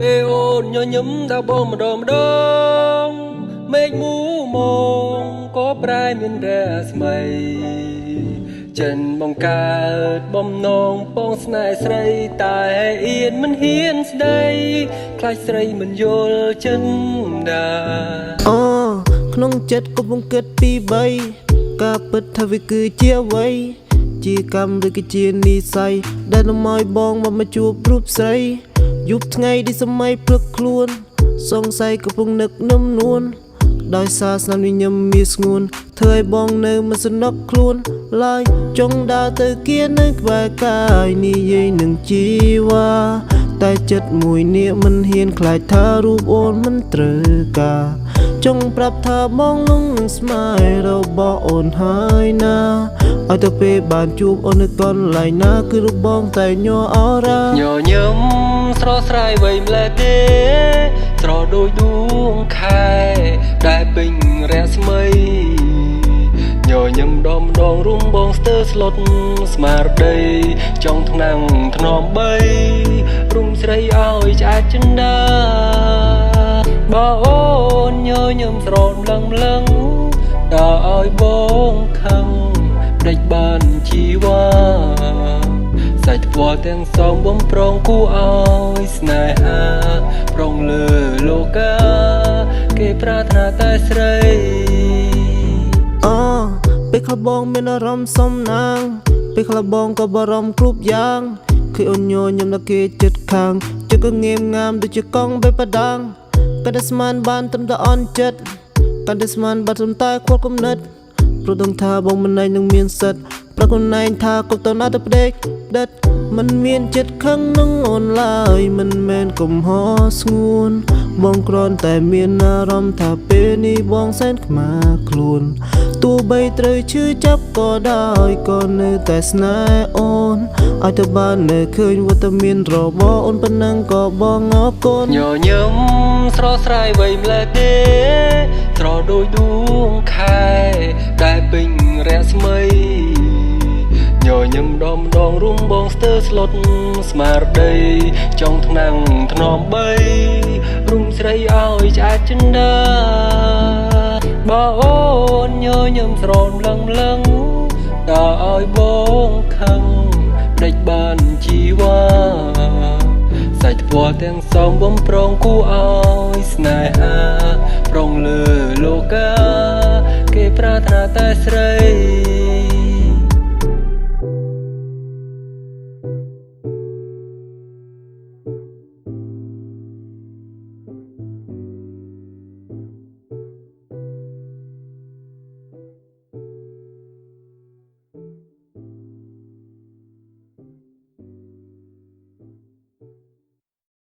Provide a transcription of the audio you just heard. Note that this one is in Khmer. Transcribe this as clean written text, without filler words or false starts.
ពេលអូនញញឹមដល់បងម្ដងមេឃមូមងក៏ប្រែមានរាស្មីចិនបង្កើតបំណងពងស្នេហ៍ស្រីតែអៀនមិនហ៊ានស្ដីខ្លាចស្រីមិនយល់ចិនដាអូក្នុងចិត្តក៏បង្កើតពី3ការពិតថាវាគឺជាអ្វីជាកម្មឬក៏ជានិស័យដែលនាំឲ្យបងមកជួបរូបស្រីយប់ថ្ងៃទីសម័យព្រឹកខ្លួនសង្ស័យកំពុងនឹកនឹមនួនដោយសារស្នាមញញឹមមានស្ងួនធ្វើឲ្យបងនៅមិនសនុកខ្លួនឡើយចង់ដើរទៅគៀននៅក្បែរកាយនិយាយនឹងជីវ៉ាតែចិត្តមួយនេះមិនហ៊ានខ្លាចថារូបអូនមិនត្រូវការចង់ប្រាប់ថាបងលងនឹងស្មាយរបស់អូនហើយណាឲ្យទៅពេលបានជួបអូននៅកន្លែងណាគឺរូបបងតែញ័រអរ៉ាញញឹមស្រស់ស្រាយវៃម្លេះទេស្រស់ដូចដួងខែដែលពេញរស្មីញញឹមដងរុំបងស្ទើស្លុតស្មារតីចង់ថ្នាំងថ្នមបីរុំស្រីឲ្យឆ្អែតចិនដាបើអូនញញឹមស្រោមលឹងដល់ឲ្យបងខឹងដេចបានជីវ៉ាសាច់ថ្ពាល់ទាំងសងបំប្រងគូឲ្យស្នេហាប្រងលើលោកាគេប្រាថ្នាតែស្រីពេលខ្លះបងមានអារម្មណ៍សំណាងពេលខ្លះបងក៏បារម្ភគ្រប់យ៉ាងឃើញអូនញញឹមដល់គេចិត្តខាងចិត្តក៏ងៀមងាមដូចជាកង់បេបដាងក៏តែស្មានបានត្រឹមតែអន់ចិត្តក៏តែស្មានបានត្រឹមតែខ្វល់គំនិតព្រោះដឹងថាបងមិនឯងនឹងមានសិទ្ធប្រកូនឯងថាកុំតណាទៅផ្ដេកដិតមិនមានចិត្តខឹងនឹងអូនឡើយមិនមែនកំហុសស្ងួនបងគ្រាន់តែមានអារម្មណ៍ថាពេលនេះបងសែនខ្មាស់ខ្លួនទោះបីត្រូវឈឺចាប់ក៏ដោយក៏នៅតែស្នេហ៍អូនឲ្យទៅបាននៅឃើញវត្តមានរបស់អូនប៉ុណ្ណឹងក៏បងអរគុណញញឹមស្រស់ស្រាយវៃម្លេះទេស្រស់ដូចដួងខែដែលពេញរស្មីញញឹមដងរុំបងស្ទើស្លុតស្មារតីចង់ថ្នាំងថ្នមបីរុំស្រីឲ្យឆ្អែតចិនដាបើអូនញញឹមស្រោមលឹងដល់ឲ្យបងខឹងដេចបានជីវ៉ាសាច់ថ្ពាល់ទាំងសងបំប្រងគូឲ្យស្នេហាប្រងលើលោកាគេប្រាថ្នាតែស្រី